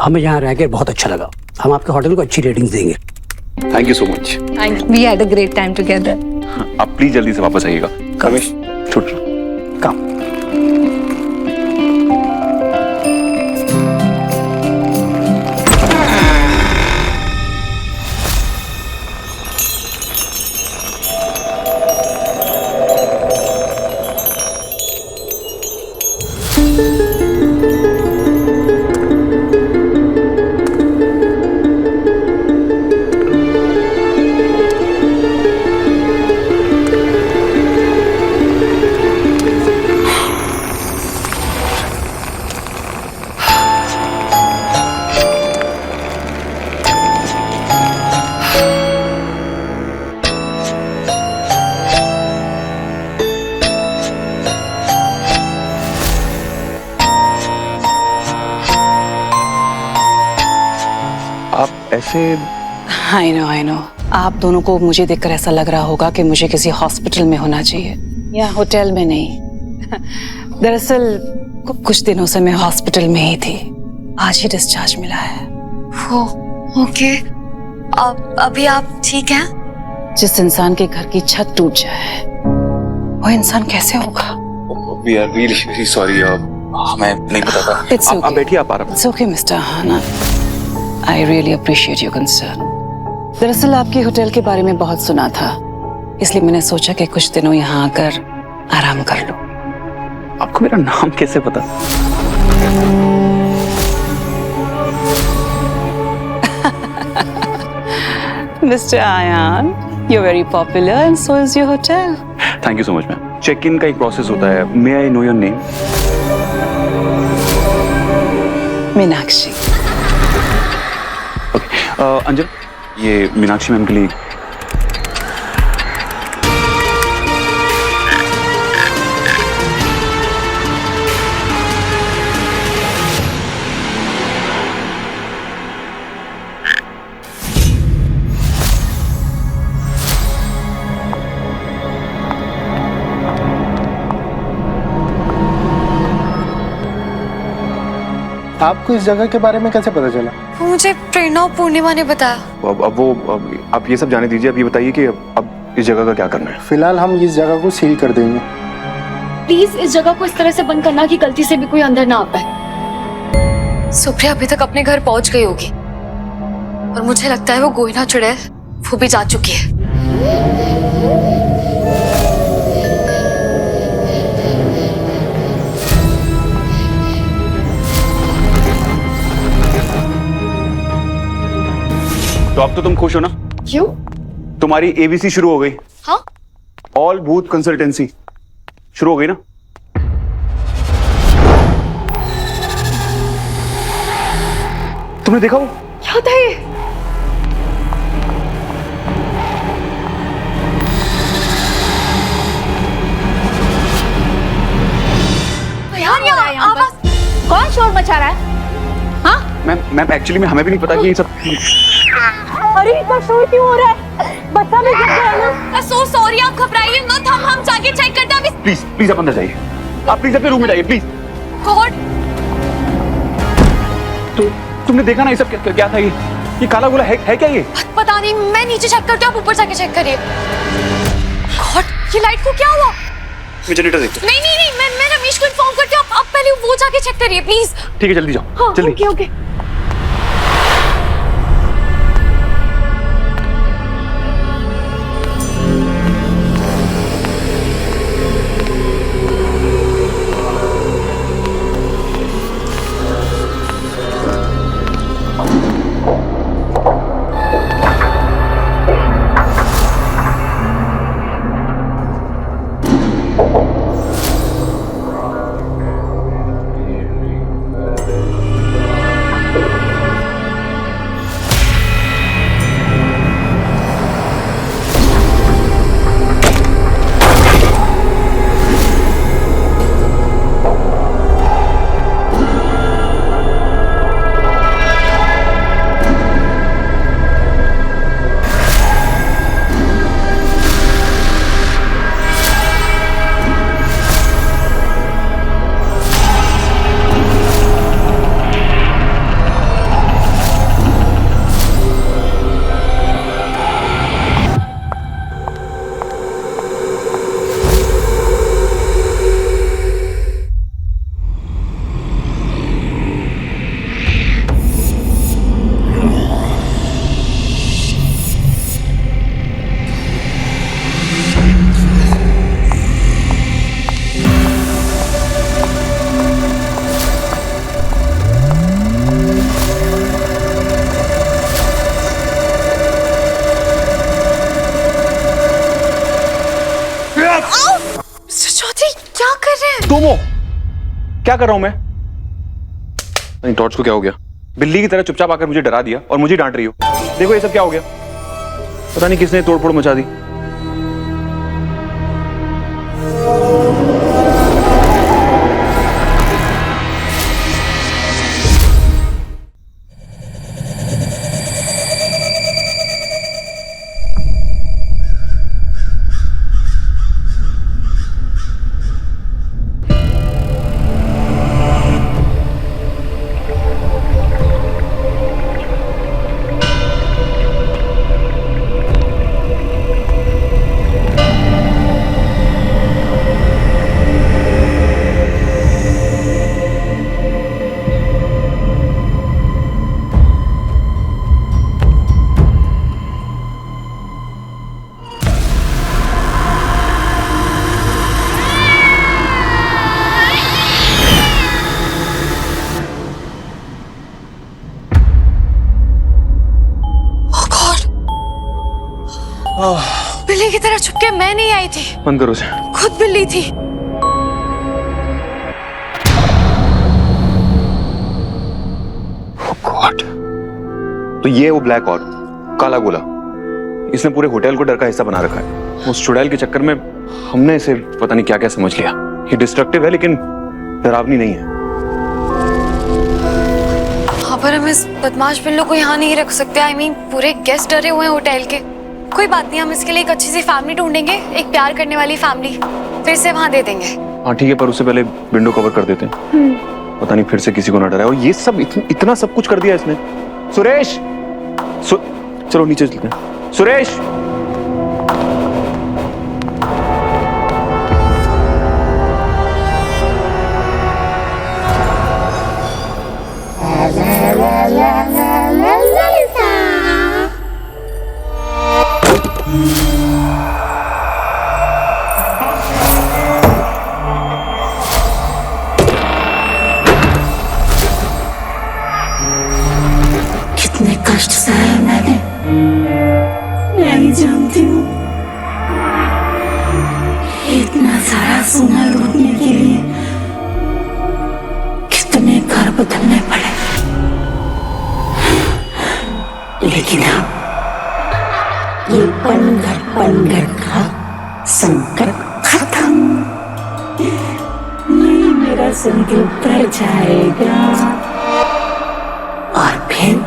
हमें यहाँ रह के बहुत अच्छा लगा। हम आपके होटल को अच्छी रेटिंग्स देंगे। Thank you so much. We had a great time together. आप प्लीज जल्दी से वापस आइएगा। कमिश छुट कम। आप ऐसे I know. आप दोनों को मुझे देखकर ऐसा लग रहा होगा कि मुझे किसी हॉस्पिटल में होना चाहिए या होटल में नहीं। दरअसल कुछ दिनों से मैं हॉस्पिटल में ही थी। आज ही डिस्चार्ज मिला है। वो ओके। अभी आप ठीक हैं? जिस इंसान के घर की छत टूट जाए वो इंसान कैसे होगा? We are really sorry. हमें नहीं पता था। It's okay. आप बैठिए, आप आराम। It's okay, Mr. Hana. I really appreciate your concern. दरअसल आपके होटल के बारे में बहुत सुना था, इसलिए मैंने सोचा कि कुछ दिनों यहाँ आकर आराम कर लूं। आपको मेरा नाम कैसे पता? Mr. Ayan, you're very popular and so is your hotel. Thank you so much ma'am. Check in का एक प्रोसेस होता है। May I know your name? Meenakshi. अंजल, ये मीनाक्षी मैम के लिए। आपको इस जगह के बारे में कैसे पता चला? वो मुझे प्रेरणा और पूर्णिमा ने बताया। अब आप ये सब जाने दीजिए। अब ये बताइए कि अब इस जगह का क्या करना है? फिलहाल हम इस जगह को सील कर देंगे। प्लीज इस जगह को इस तरह से बंद करना कि गलती से भी कोई अंदर ना आ पाए। सुप्रिया अभी तक अपने घर पहुंच गई होगी और मुझे लगता है वो गोइना चुड़ैल वो भी जा चुकी है। तो अब तो तुम खुश हो ना? क्यों? तुम्हारी एबीसी शुरू हो गई। हाँ? ऑल भूत कंसल्टेंसी शुरू हो गई ना? तुमने देखा वो? क्या होता है ये? कौन शोर मचा रहा है? हाँ? मैम एक्चुअली में हमें भी नहीं पता कि ये सब। अरे इतना शोर क्यों हो रहा है? बच्चा भी जग गया ना। सो सॉरी, आप घबराइए मत। हम जाके चेक करते हैं अभी। प्लीज आप अंदर जाइए। आप प्लीज अपने रूम में जाइए प्लीज। गॉड, तुमने देखा ना ये सब क्या था? ये काला गोला है क्या ये? पता नहीं, मैं नीचे चेक करती हूँ, आप ऊपर जाके चेक करिए। गॉड, ये लाइट को क्या हुआ? मैं जनरेटर देखता हूँ। नहीं, मैं रमेश को इन्फॉर्म करती हूँ। आप पहले वो जाके चेक करिए प्लीज। ठीक है, जल्दी जाओ। हाँ, जल्दी। ओके। टोमो, क्या कर रहा हूं मैं? नहीं, टॉर्च को क्या हो गया? बिल्ली की तरह चुपचाप आकर मुझे डरा दिया और मुझे डांट रही हो। देखो ये सब क्या हो गया? पता नहीं किसने तोड़फोड़ मचा दी। बिल्ली की तरह छुपके मैं नहीं आई थी, बंद करो उसे। खुद बिल्ली थी। गॉड, तो ये वो ब्लैक और काला गोला, इसने पूरे होटल को डर का हिस्सा बना रखा है। उस चुड़ैल के चक्कर में हमने इसे पता नहीं क्या क्या समझ लिया। ये डिस्ट्रक्टिव है लेकिन डरावनी नहीं है। हाँ, पर हम इस बदमाश बिल्लू को यहाँ नहीं रख सकते। I mean, पूरे गेस्ट डरे हुए हैं होटल के। कोई बात नहीं, हम इसके लिए एक अच्छी सी फैमिली ढूंढेंगे, एक प्यार करने वाली फैमिली, फिर से वहां दे देंगे। हाँ ठीक है, पर उससे पहले विंडो कवर कर देते हैं। पता नहीं फिर से किसी को ना डराए। और ये सब इतना सब कुछ कर दिया इसने। सुरेश, चलो नीचे चलते हैं। सुरेश, कितने कष्ट सहे मैंने, मैं ही जानती हूँ। इतना सारा सोना लूटने के लिए कितने घर बदलने पड़े, लेकिन अब ये पनघट का संकट खत्म। नहीं, मेरा संकल्प कर जाएगा और फिर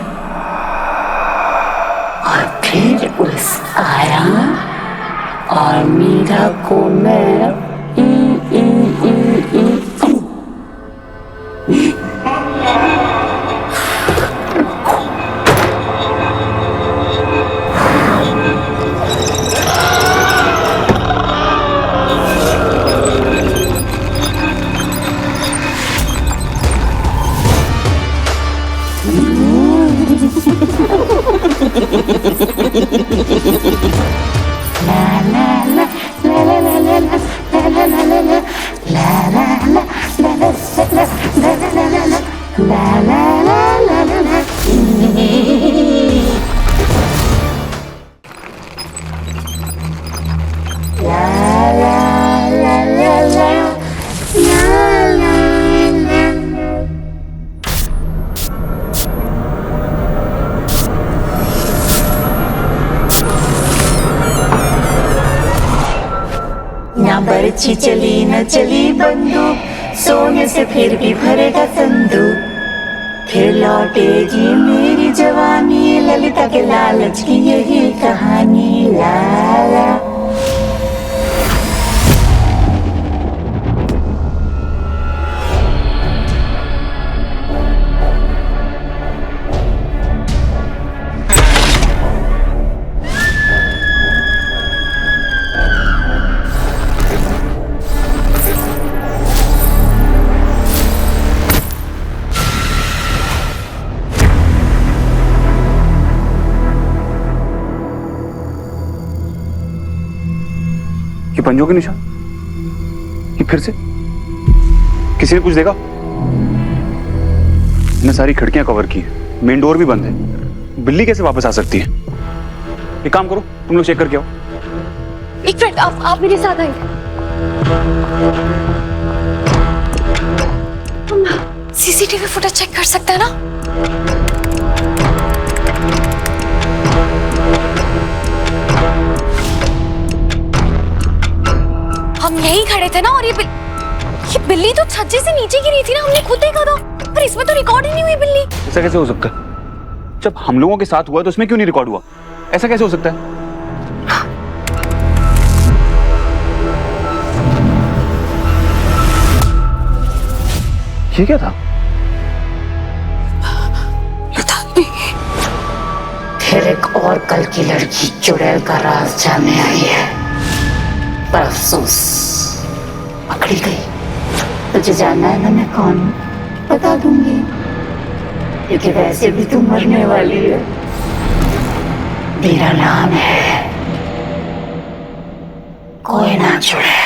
उस आया और मीरा को मैं बरछी चली न चली बंदूक, सोने से फिर भी भरेगा संदूक। फिर लौटेगी मेरी जवानी, ललिता के लालच की यही कहानी। लाला ये पंजों के निशान, ये फिर से किसी ने कुछ देखा? मैंने सारी खिड़कियां कवर की है, मेन डोर भी बंद है। बिल्ली कैसे वापस आ सकती है? एक काम करो, तुम लोग चेक करके आओ। एक मिनट, आप मेरे साथ आइए। सीसीटीवी फुटेज चेक कर सकते हैं ना? हम यहीं खड़े थे ना, और ये बिल्ली तो छज्जे से नीचे गिरी थी ना, हमने खुद देखा था, पर इसमें तो रिकॉर्ड ही नहीं हुई बिल्ली। ऐसा कैसे हो सकता है? जब हम लोगों के साथ हुआ तो उसमें क्यों नहीं रिकॉर्ड हुआ? ऐसा कैसे हो सकता है? ये क्या था? फिर एक और कल की लड़की चुड़ैल का राज जानने आई है, पर अफसोस पकड़ी गई। तुझे जानना है ना मैं कौन हूं? बता दूंगी, क्योंकि वैसे भी तू मरने वाली है। मेरा नाम है कोई ना चुड़ैल।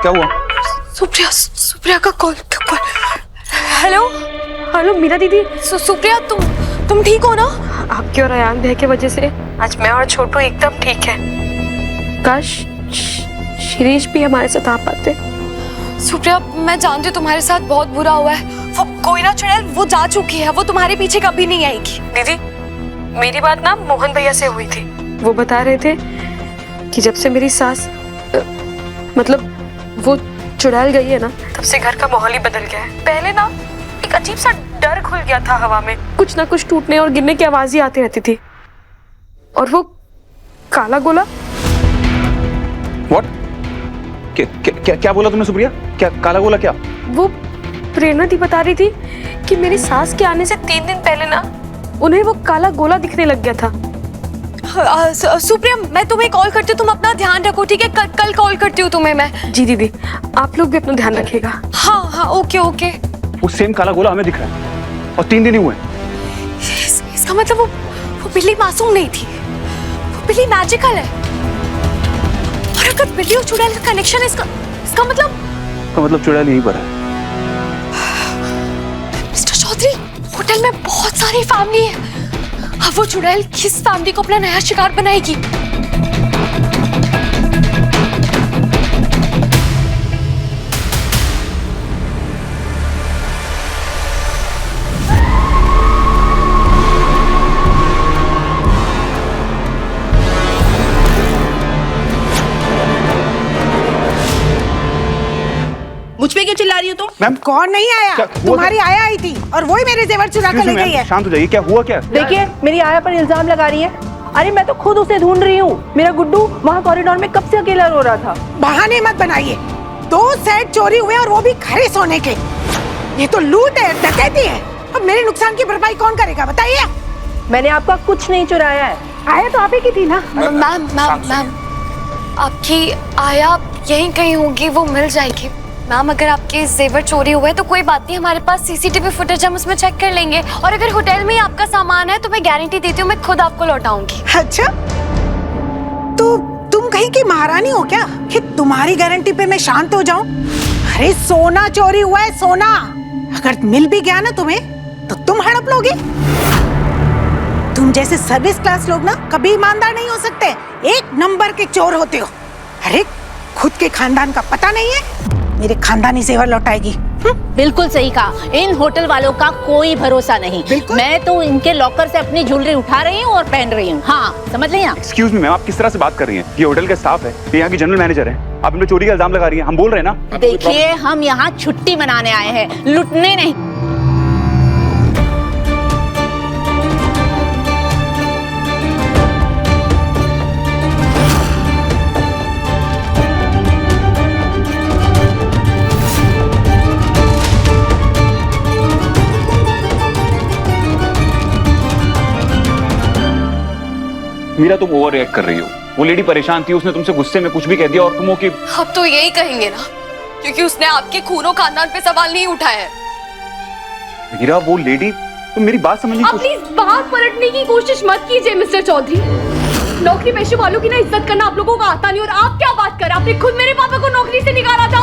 क्या हुआ? सुप्रिया का कॉल। हेलो हेलो मीरा दीदी। सुप्रिया, तुम ठीक हो ना? आपके और अयान भैया की वजह से आज मैं और छोटू एकदम ठीक है। काश शिरीष भी हमारे साथ आ पाते। सुप्रिया, मैं जानती हूँ तुम्हारे साथ बहुत बुरा हुआ है। वो कोई ना चुड़ैल, वो जा चुकी है, वो तुम्हारे पीछे कभी नहीं आएगी। दीदी, मेरी बात ना मोहन भैया से हुई थी। वो बता रहे थे कि जब से मेरी सास मतलब वो चुड़ैल गई है ना, तब से घर का माहौल ही बदल गया है। पहले ना एक अजीब सा डर खुल गया था हवा में, कुछ ना कुछ टूटने और गिरने की आवाज ही आती रहती थी। और वो काला गोला। What? क्या बोला तुमने सुप्रिया? क्या काला गोला? क्या? वो प्रेरणा दी बता रही थी कि मेरी सास के आने से 3 दिन पहले ना उन्हें वो काला गोला दिखने लग गया था। सुप्रिया, मैं तुम्हें कॉल करती हूँ, तुम अपना ध्यान रखो, ठीक है? कल कॉल करती हूँ तुम्हें मैं। जी दीदी, आप लोग भी अपना ध्यान रखिएगा। हाँ, ओके। वो सेम काला गोला हमें दिख रहा है और 3 दिन ही हुए। इसका मतलब वो बिल्ली मासूम नहीं थी, वो बिल्ली मैजिकल है। और अगर बिल्ली और चुड़ैल का कनेक्शन है, इसका मतलब चुड़ैल यहीं पर है। मिस्टर चौधरी, होटल में बहुत सारी फैमिली है। अब वो चुड़ैल किस फैमिली को अपना नया शिकार बनाएगी? मुझ पे क्यों चिल्ला रही हो तुम? मैम, कौन नहीं आया? तुम्हारी आया आई थी और वही मेरे जेवर चुरा कर ले गई है। शांत हो जाइए, क्या हुआ? क्या? देखिए, मेरी आया पर इल्जाम लगा रही है। अरे मैं तो खुद उसे ढूंढ रही हूँ। मेरा गुड्डू वहाँ कॉरिडोर में कब से अकेला रो रहा था। बहाने मत बनाइए। 2 सेट चोरी हुए और वो भी खरे सोने के। ये तो लूट है, डकैती है। अब मेरे नुकसान की भरपाई कौन करेगा बताइए? मैंने आपका कुछ नहीं चुराया है। आया तो आप ही की थी ना। मैम, आपकी आया यहीं कहीं होगी, वो मिल जाएगी। मैम, अगर आपके जेवर चोरी हुए तो कोई बात नहीं, हमारे पास सीसीटीवी फुटेज, हम उसमें चेक कर लेंगे। और अगर होटल में ही आपका सामान है तो मैं गारंटी देती हूँ, मैं खुद आपको लौटाऊंगी। अच्छा, तो तुम कहीं की महारानी हो क्या कि तुम्हारी गारंटी पे मैं शांत हो जाऊं? अरे सोना चोरी हुआ है, सोना। अगर मिल भी गया ना तुम्हें तो तुम हड़प लोगे। तुम जैसे सर्विस क्लास लोग ना कभी ईमानदार नहीं हो सकते, 1 नंबर के चोर होते हो। अरे खुद के खानदान का पता नहीं है, मेरे खानदानी जेवर लौटाएगी। बिल्कुल सही कहा। इन होटल वालों का कोई भरोसा नहीं। मैं तो इनके लॉकर से अपनी ज्वेलरी उठा रही हूँ और पहन रही हूँ। हाँ, समझ लिया? एक्सक्यूज मी मैम, आप किस तरह से बात कर रही हैं? ये होटल का स्टाफ है, ये यहाँ की जनरल मैनेजर है। आप इन पे चोरी का इल्जाम लगा रही हैं। हम बोल रहे हैं ना। देखिए, हम यहाँ छुट्टी मनाने आए हैं, लुटने नहीं। मीरा तुम ओवर रिएक्ट कर रही हो। वो लेडी परेशान थी, उसने तुमसे गुस्से में कुछ भी कह दिया और तुम हो कि अब तो यही कहेंगे ना, क्योंकि उसने आपके खूनो खानदान पे सवाल नहीं उठाया है। मीरा वो लेडी, तुम मेरी बात समझने की आप प्लीज बात पलटने की कोशिश मत कीजिए मिस्टर चौधरी। नौकरी पेशे वालों की ना इज्जत करना आप लोगों को आता नहीं, और आप क्या बात कर रहे हैं? आपने खुद मेरे पापा को नौकरी से निकाला था।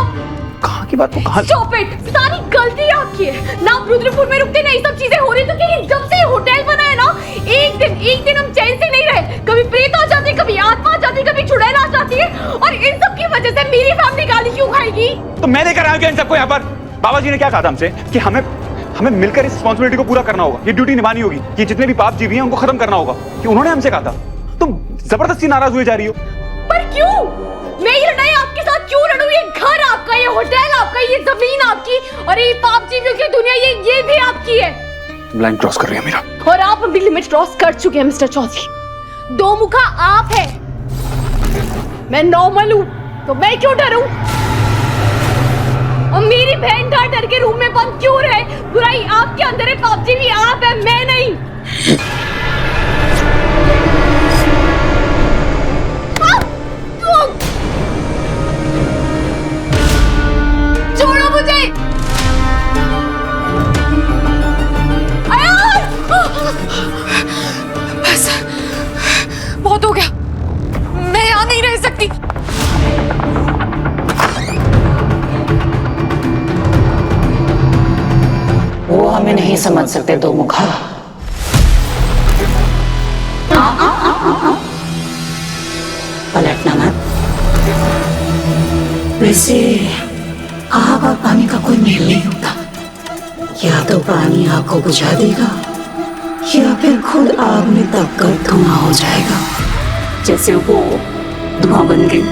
कहाँ की बात, वो कहाँ? Stop it! सारी गलती आपकी है ना। आप रुद्रपुर में रुकते नहीं, सब चीजें हो रही तो क्योंकि जब से ये होटल बना है ना, एक दिन हम चैन से नहीं रहे। कभी प्रेत आ जाती, कभी आत्मा आ जाती, कभी चुड़ैल आ जाती है, और इन सब की वजह से मेरी फैमिली गाली क्यों खाएगी? तो मैं लेकर आया इन सबको यहाँ पर। बाबा जी ने क्या कहा था हमसे कि हमें मिलकर इस रिस्पॉन्सिबिलिटी को पूरा करना होगा, ये ड्यूटी निभानी होगी, ये जितने भी पाप जीवी हैं उनको खत्म करना होगा। कि उन्होंने हमसे कहा था। तुम जबरदस्ती नाराज हुए जा रही हो। पर क्यों? मैं ये लड़ाई आपके साथ क्यों लड़ूं? ये घर आपका, ये होटल आपका, ये जमीन आपकी, और ये पाप जीवियों की दुनिया ये भी आपकी है। लाइन क्रॉस कर रही है मीरा। और आप अभी लिमिट क्रॉस कर चुके हैं मिस्टर चौधरी। दो मुखा आप है, मैं नॉर्मल हूँ, तो मैं क्यों डरूं? और मेरी बहन डर के रूम में बंद क्यों रहे? बुराई आपके अंदर है, पाप जीवी आप है, मैं नहीं। छोड़ो मुझे। बस बहुत हो गया, मैं यहाँ नहीं रह सकती। वो हमें नहीं समझ सकते दो मुखा। पलटना मत। वैसे आग और पानी का कोई मेल नहीं होता। या तो पानी आग को बुझा देगा, या फिर खुद आग में दबकर धुआं हो जाएगा, जैसे वो धुआं बन गई।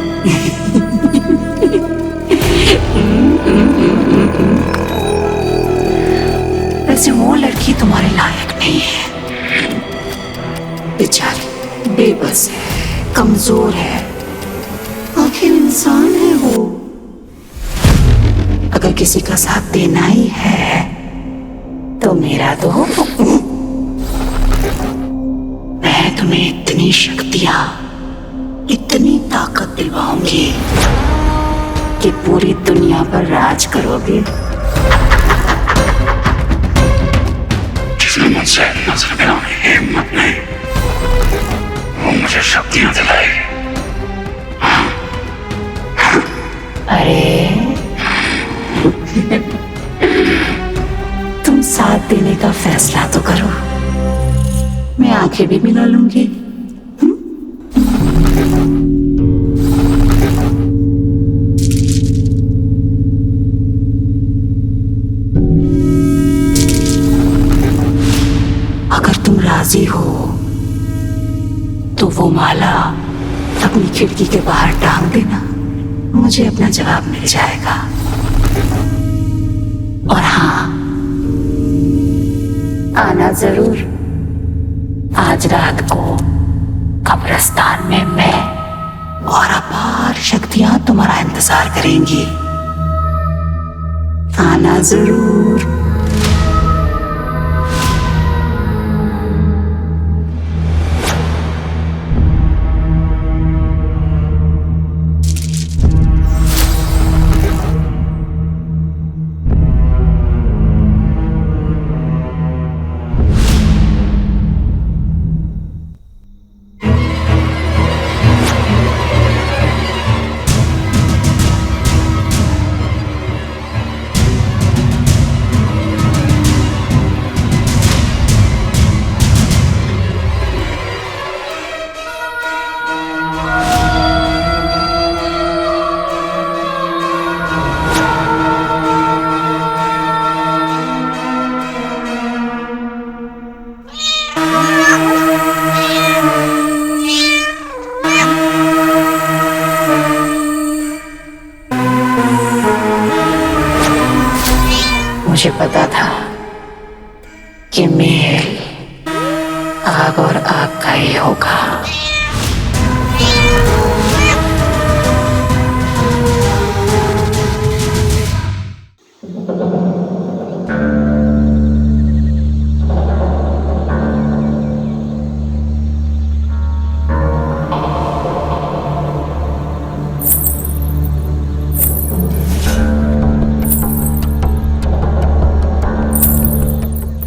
वैसे वो लड़की तुम्हारे लायक नहीं है। बेचारी बेबस है, कमजोर है, आखिर इंसान है वो। अगर किसी का साथ देना ही है तो मेरा दो। मैं तुम्हें इतनी शक्तियां, इतनी ताकत दिलवाऊंगी कि पूरी दुनिया पर राज करोगे। जिसने मुझसे नजर मिलाने की हिम्मत नहीं, वो मुझे शक्तियां दिलाएगी। अरे तुम साथ देने का फैसला तो करो, मैं आंखें भी मिला लूंगी। अगर तुम राजी हो तो वो माला अपनी खिड़की के बाहर टांग देना, मुझे अपना जवाब मिल जाएगा। और हाँ, आना जरूर। आज रात को कब्रिस्तान में मैं और अपार शक्तियां तुम्हारा इंतजार करेंगी। आना जरूर। मुझे पता था कि मेल आग और आग का ही होगा।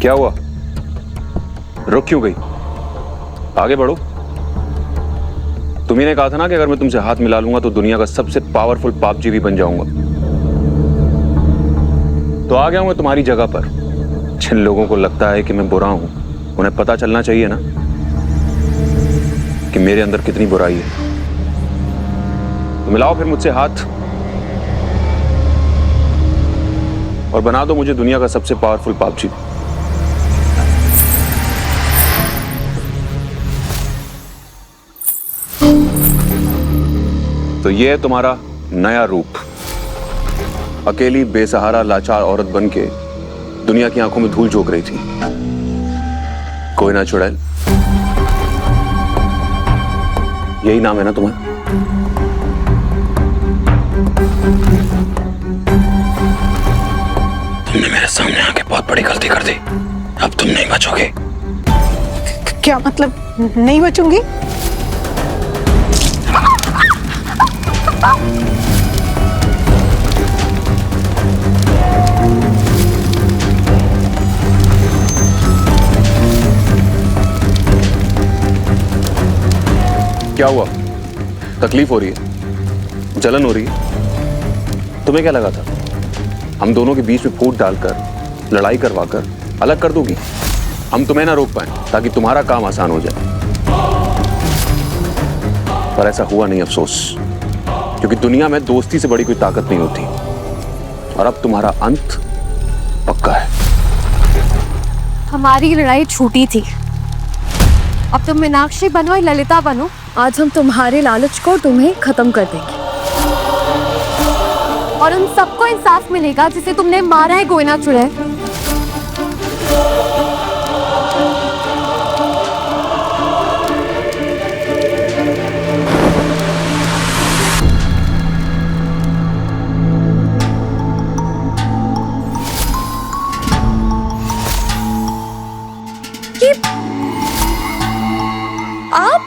क्या हुआ? रुक क्यों गई? आगे बढ़ो। तुम्ही ने कहा था ना कि अगर मैं तुमसे हाथ मिला लूंगा तो दुनिया का सबसे पावरफुल पापजीवी बन जाऊंगा। तो आ गया हूं मैं तुम्हारी जगह पर। जिन लोगों को लगता है कि मैं बुरा हूं, उन्हें पता चलना चाहिए ना कि मेरे अंदर कितनी बुराई है। तो मिलाओ फिर मुझसे हाथ और बना दो मुझे दुनिया का सबसे पावरफुल पापजीवी। तो ये है तुम्हारा नया रूप। अकेली बेसहारा लाचार औरत बनके दुनिया की आंखों में धूल झोंक रही थी। कोई ना चुड़ैल, यही नाम है ना तुम्हारा? तुमने मेरे सामने आके बहुत बड़ी गलती कर दी। अब तुम नहीं बचोगे। क्या मतलब नहीं बचूंगी? क्या हुआ? तकलीफ हो रही है? जलन हो रही है? तुम्हें क्या लगा था हम दोनों के बीच में फूट डालकर लड़ाई करवाकर अलग कर दोगी? हम तुम्हें ना रोक पाए ताकि तुम्हारा काम आसान हो जाए। पर ऐसा हुआ नहीं, अफसोस, क्योंकि दुनिया में दोस्ती से बड़ी कोई ताकत नहीं होती। और अब तुम्हारा अंत पक्का है। हमारी लड़ाई छूटी थी। अब तुम मीनाक्षी बनो या ललिता बनो, आज हम तुम्हारे लालच को तुम्हें खत्म कर देंगे और उन सबको इंसाफ मिलेगा जिसे तुमने मारा है गोइना चुड़ैल। आप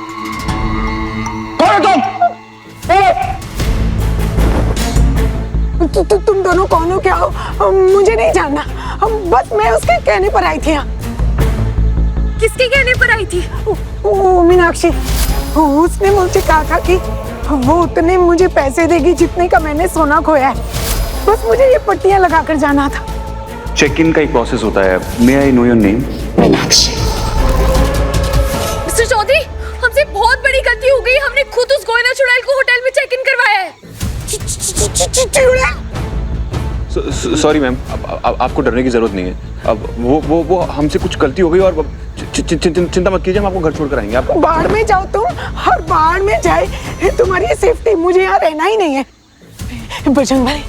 तुम दोनों कौन हो, क्या हो? मुझे नहीं जानना। बस मैं उसके कहने पर आई थी। किसके कहने पर आई थी? वो मीनाक्षी, उसने मुझसे कहा था कि वो उतने मुझे पैसे देगी जितने का मैंने सोना खोया है। बस मुझे ये पट्टियां लगाकर जाना था। चेक इन का एक प्रोसेस होता है। May I know your name? Meenakshi. Mister Chaudhary, हमसे बहुत बड़ी गलती हो गई। हमने खुद उस गोइना चुड़ैल को होटल में चेक इन करवाया है। सॉरी मैम, आपको डरने की जरूरत नहीं है। अब वो हमसे कुछ गलती हो गई और चिंता मत कीजिए, हम आपको घर छोड़ कर आएंगे। आप बाढ़ में जाओ तुम, हर बाढ़ में जाए तुम्हारी सेफ्टी। मुझे यहाँ रहना ही नहीं है। बजरंग भाई,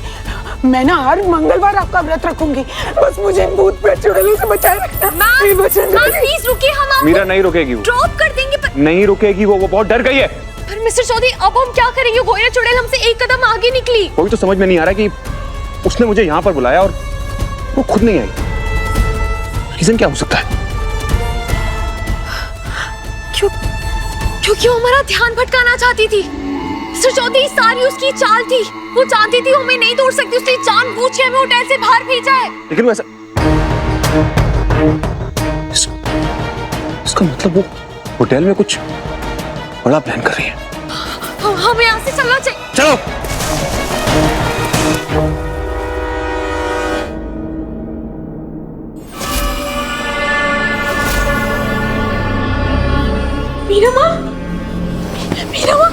मैं ना हर मंगलवार आपका व्रत रखूंगी। बस मुझे भूत प्रेत चुड़ैलों से बचाए रखना। प्लीज रुकिए, हम आपको मीरा नहीं रुकेगी, वो ड्रॉप कर देंगे। पर नहीं रुकेगी, वो बहुत डर गई है। पर मिस्टर चौधरी, अब हम क्या करेंगे? गोइना चुड़ैल हमसे एक कदम आगे निकली। कोई तो समझ में नहीं आ रहा कि उसने मुझे यहाँ पर बुलाया और वो खुद नहीं आई। रीजन क्या हो सकता है? क्योंकि वो हमारा ध्यान भटकाना चाहती थी। मिस्टर चौधरी, सारी उसकी चाल थी। वो चाहती थी हमें नहीं तोड़ सकती, उसने जानबूझ के हमें होटल से बाहर भेजा है। लेकिन वैसा इसका मतलब वो होटल में कुछ बड़ा प्लान कर रही है। हमें यहाँ से चलना चाहिए। चलो। मीरा माँ, मीरा माँ,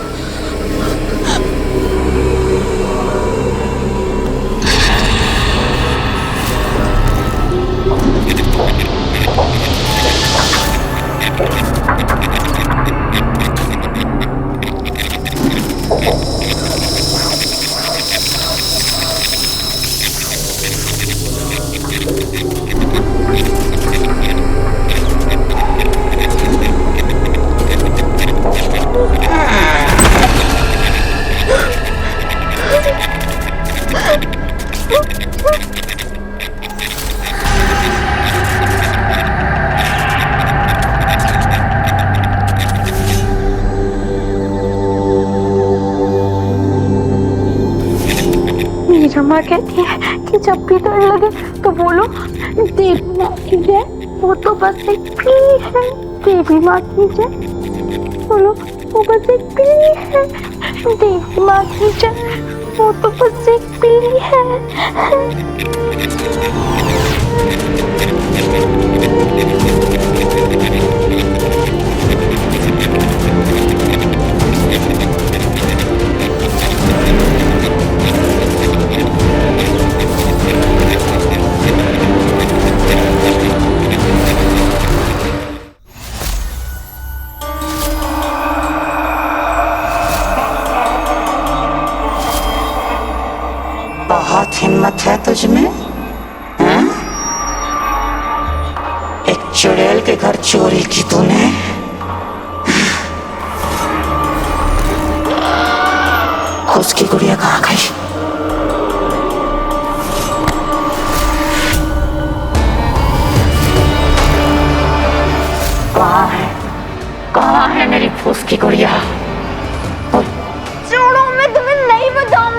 मीरा माँ कहती है कि जब भी डर लगे तो बोलो देवी माँ की जय। वो तो बस एक पीली है, देवी माँ की जय। बोलो, वो बस एक पीली है, देवी माँ की जय। वो तो बस एक पीली है। बहुत हिम्मत है तुझ में, हाँ? एक चुड़ैल के घर चोरी की तूने। उसकी गुड़िया कहाँ गई? कहाँ है? कहाँ है मेरी फूस की गुड़िया? छोड़ो, मैं तुम्हें नहीं बताऊंगी।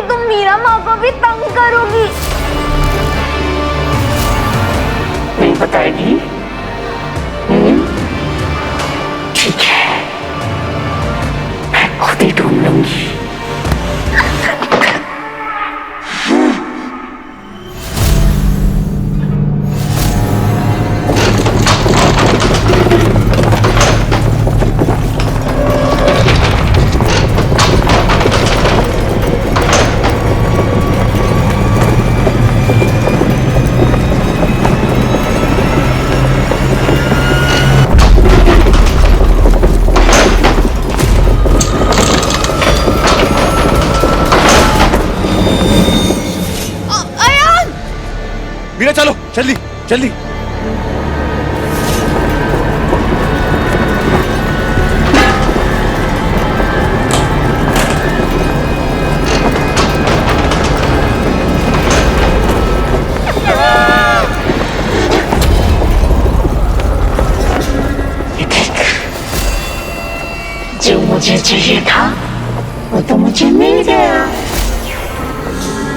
तुम मीरा माँ को भी तंग करोगी। नहीं बताएगी? ठीक है, मैं खुद ही ढूंढ लूंगी। मीरा चलो, जल्दी जल्दी। जो मुझे चाहिए था वो तो मुझे मिल गया।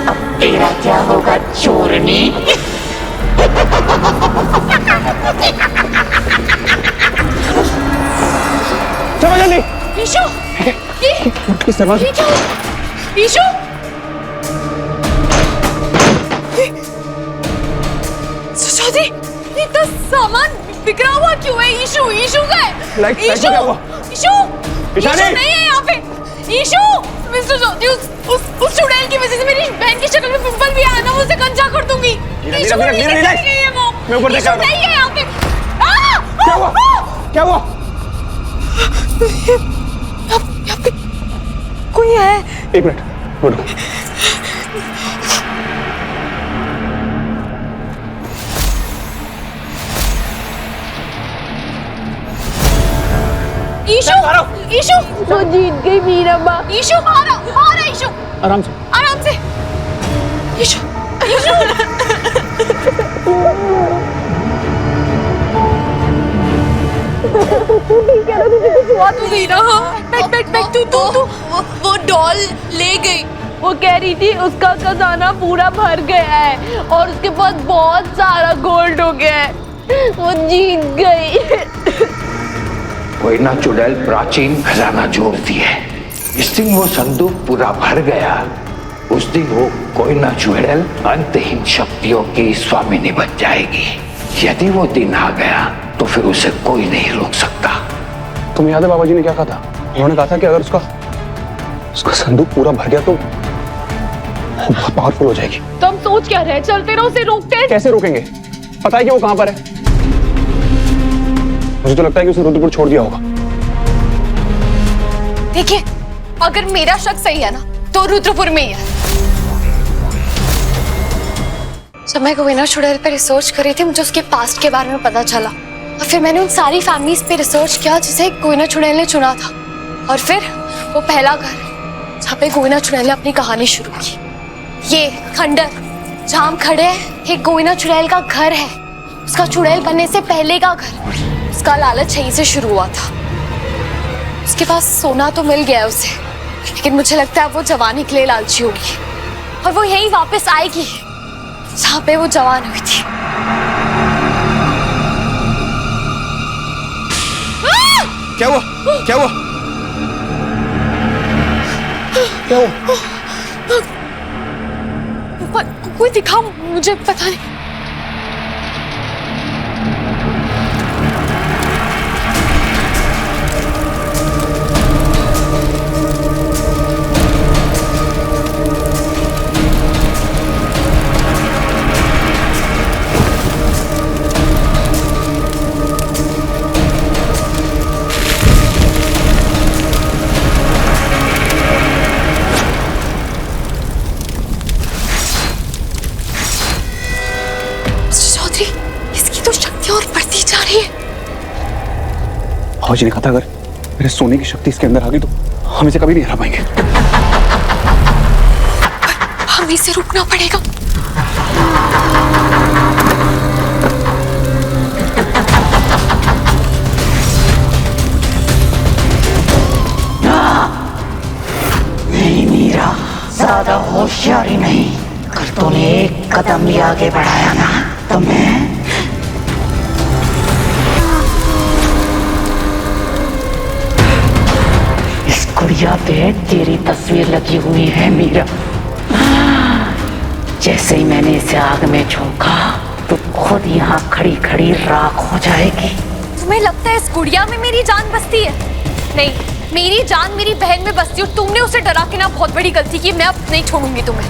अब तेरा क्या होगा चोरनी? चलो जल्दी। ईशु, किस तरह? ईशु, सुशादी, इतना सामान बिखरा हुआ क्यों है? ईशु, ईशु का है। लाइट ईशु, क्या हुआ? ईशु, ईशानी! ईशु नहीं है यहाँ पे। ईशु, मिस्टर ज्योति, उस चुड़ैल की वजह से मेरी बहन की शक्ल में पिंपल भी आया ना, उसे कंचा कर दूंगी। ईशु नहीं है वो। मैं ऊपर देख रहा था। नहीं है यहाँ पे। क्या हुआ? क्या हुआ? यहाँ पे कोई है। एक मिनट, रुको। ईशु, ईशु, वो जीत गई मीरा माँ। ईशु, आ रहा ईशु। आराम से। आराम से। ईशु, ईशु। ठीक है ना, तुझे कुछ हुआ तो नहीं ना? बैठ तू वो डॉल ले गई। वो कह रही थी उसका खजाना पूरा भर गया है और उसके पास बहुत सारा गोल्ड हो गया है। वो जीत गई। कोयना चुड़ैल प्राचीन खजाना जोड़ती है। इस दिन वो संदूक पूरा भर गया। उस दिन वो कोयना चुड़ैल अंतहीन शक्तियों की स्वामिनी बन जाएगी। यदि वो दिन आ गया तो फिर उसे कोई नहीं रोक सकता। तुम्हें याद है बाबा जी ने क्या कहा था? उन्होंने कहा था कि अगर उसका संदूक पूरा भर गया तो वो बहुत पावरफुल हो जाएगी। तो हम सोच क्या रहे? चलते रहो, उसे रोकते। कैसे रोकेंगे? पता है कि वो कहां पर है? मुझे तो लगता है कि उसने रुद्रपुर छोड़ दिया होगा। देखिए, अगर मेरा शक सही है ना तो रुद्रपुर में ही है। जब मैं कोयना चुड़ैल पे रिसर्च कर रही थी, मुझे उसके पास्ट के बारे में पता चला और फिर मैंने उन सारी फैमिलीज पे रिसर्च किया जिसे कोयना चुड़ैल ने चुना था। और फिर वो पहला घर जहाँ पे कोयना चुड़ैल ने अपनी कहानी शुरू की, ये खंडर जहाँ हम खड़े हैं, ये कोयना चुड़ैल का घर है। उसका चुड़ैल बनने से पहले का घर। उसका लालच यहीं से शुरू हुआ था। उसके पास सोना तो मिल गया उसे, लेकिन मुझे लगता है वो जवानी के लिए लालची होगी और वो यहीं वापस आएगी जहाँ पे वो जवान हुई थी। क्या हुआ? क्या हुआ? क्या हुआ? कोई दिखाओ, मुझे पता नहीं। जी ने कहा था अगर मेरे सोने की शक्ति इसके अंदर आ गई तो हम इसे कभी नहीं हरा पाएंगे। हमें इसे रुकना पड़ेगा। नहीं मीरा, ज्यादा होशियारी नहीं। अगर तूने एक कदम भी आगे बढ़ाया ना तो मैं गुड़िया पे तेरी तस्वीर लगी हुई है मीरा। जैसे ही मैंने इसे आग में झोंका तो खुद यहाँ खड़ी खड़ी राख हो जाएगी। तुम्हें लगता है इस गुड़िया में मेरी जान बसती है? नहीं, मेरी जान मेरी बहन में बसती है और तुमने उसे डरा के ना बहुत बड़ी गलती की। मैं अब नहीं छोड़ूंगी तुम्हें।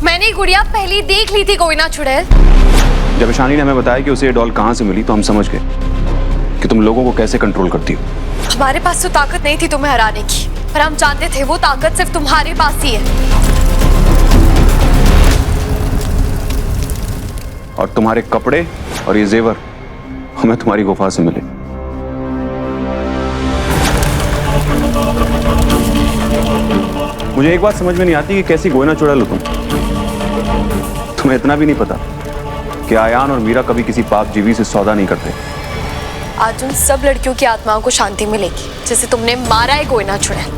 मैंने गुड़िया पहले देख ली थी कोयना चुड़ैल। जब ईशानी ने हमें बताया कि उसे ये डॉल कहां से मिली तो हम समझ गए कि तुम लोगों को कैसे कंट्रोल करती हो। हमारे पास तो ताकत नहीं थी तुम्हें हराने की, पर हम जानते थे वो ताकत सिर्फ तुम्हारे पास ही है। और तुम्हारे कपड़े और ये जेवर हमें तुम्हारी गुफा से मिले। मुझे एक बात समझ में नहीं आती कि कैसी गोयना चुड़ैल हो तुम। तुम्हें इतना भी नहीं पता कि आयान और मीरा कभी किसी पाप जीवी से सौदा नहीं करते। आज उन सब लड़कियों की आत्माओं को शांति मिलेगी जिसे तुमने मारा है गोयना चुड़ैल।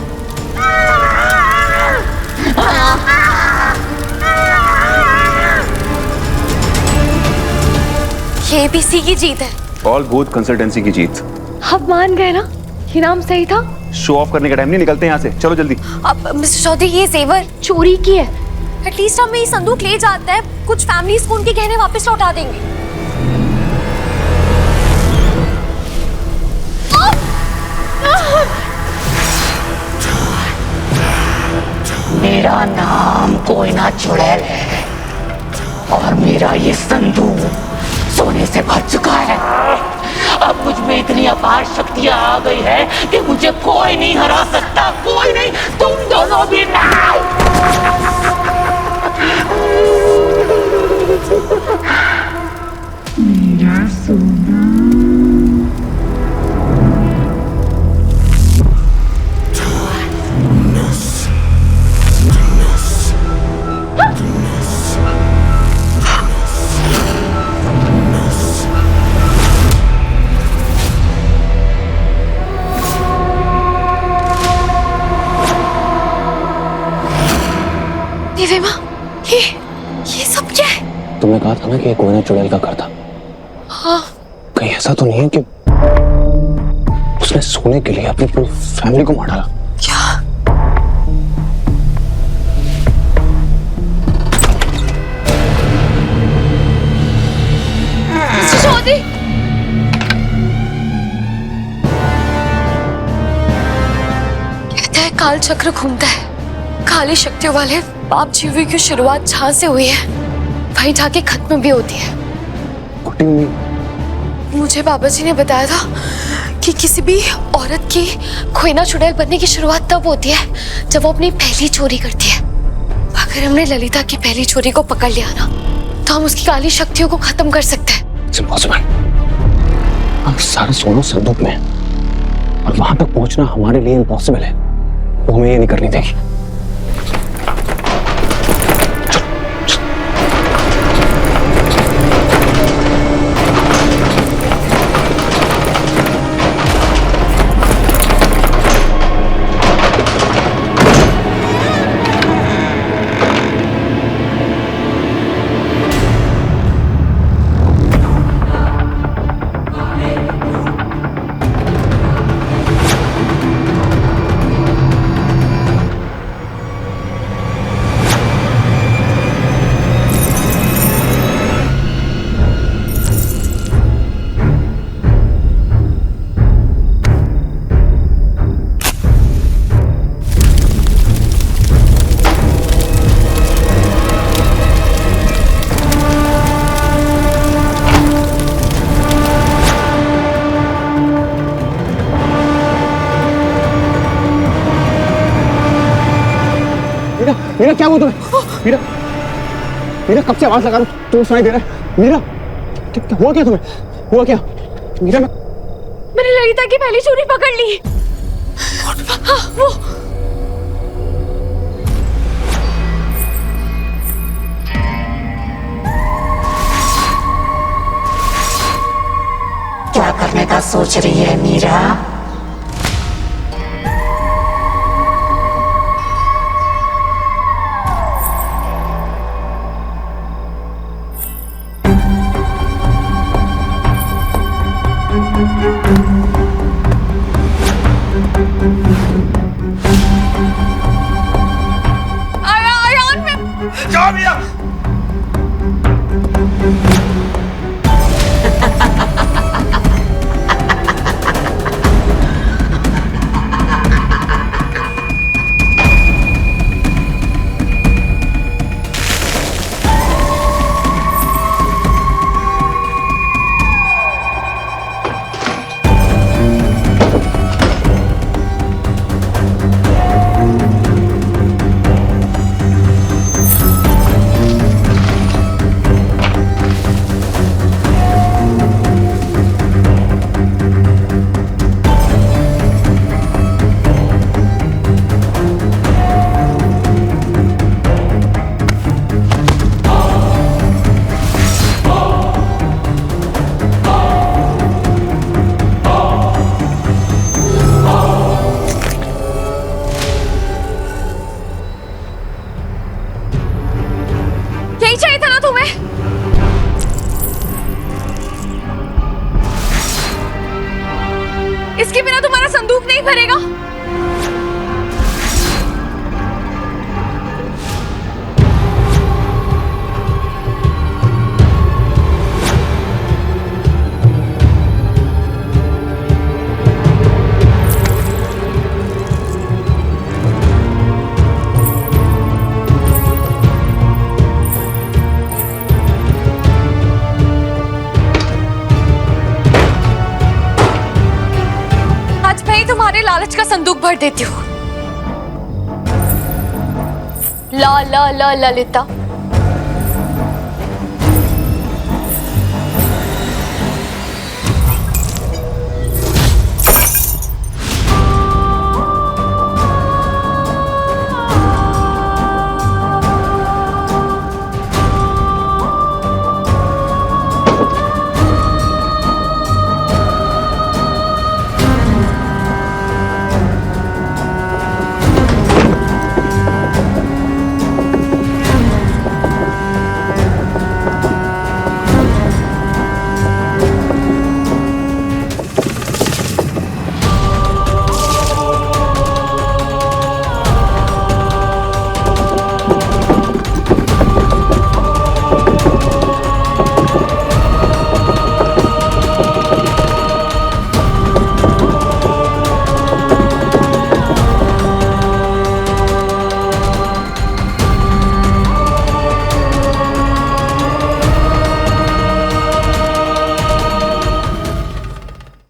ये एबीसी की जीत है। ऑल भूत कंसल्टेंसी की जीत। आप मान गए ना, ये नाम सही था। शो ऑफ करने का टाइम नहीं, निकलते हैं यहाँ से, चलो जल्दी। अब मिस्टर चौधरी ये जेवर चोरी की है। एटलीस्ट हम ये संदूक ले जाते हैं, कुछ फैमिलीज को उनके गहने वापस लौटा देंगे। मेरा नाम कोयना चुड़ैल है और मेरा ये संदूक सोने से भर चुका है। अब मुझ में इतनी अपार शक्तियां आ गई है कि मुझे कोई नहीं हरा सकता, कोई नहीं, तुम दोनों भी नहीं। मेरा सोना ये सब क्या है? तुमने कहा था ना कि ये कोयना चुड़ैल का घर था। हाँ। कहीं ऐसा तो नहीं है कि उसने सोने के लिए अपनी पूरी फैमिली को मार डाला? क्या? चौधरी, कहते हैं काल चक्र घूमता है। काली शक्तियों वाले पाप जीवी की शुरुआत जहां से हुई है वहीं जाके खत्म भी होती है। मुझे बाबा जी ने बताया था कि किसी भी औरत की कोयना चुड़ैल बनने की शुरुआत तब होती है जब वो अपनी पहली चोरी करती है। अगर हमने ललिता की पहली चोरी को पकड़ लिया ना तो हम उसकी काली शक्तियों को खत्म कर सकते हैं। It's impossible. अब सारा सोना संदूक में है और वहां तक पहुंचना हमारे लिए इम्पॉसिबल है। वो हमें ये नहीं करनी देगी। मीरा क्या हुआ तुम्हें? मीरा मीरा कब से आवाज लगा रहा हूं, तुम्हें सुनाई दे रहा है? मीरा क्या हुआ? क्या तुम्हें हुआ क्या? मीरा मैंने ललिता की पहली चोरी पकड़ ली। हाँ, वो क्या करने का सोच रही है मीरा? यही चाहिए था ना तुम्हें? इसके बिना तुम्हारा संदूक नहीं भरेगा। तुम्हारे लालच का संदूक भर देती हूँ। ला ला ला ललिता,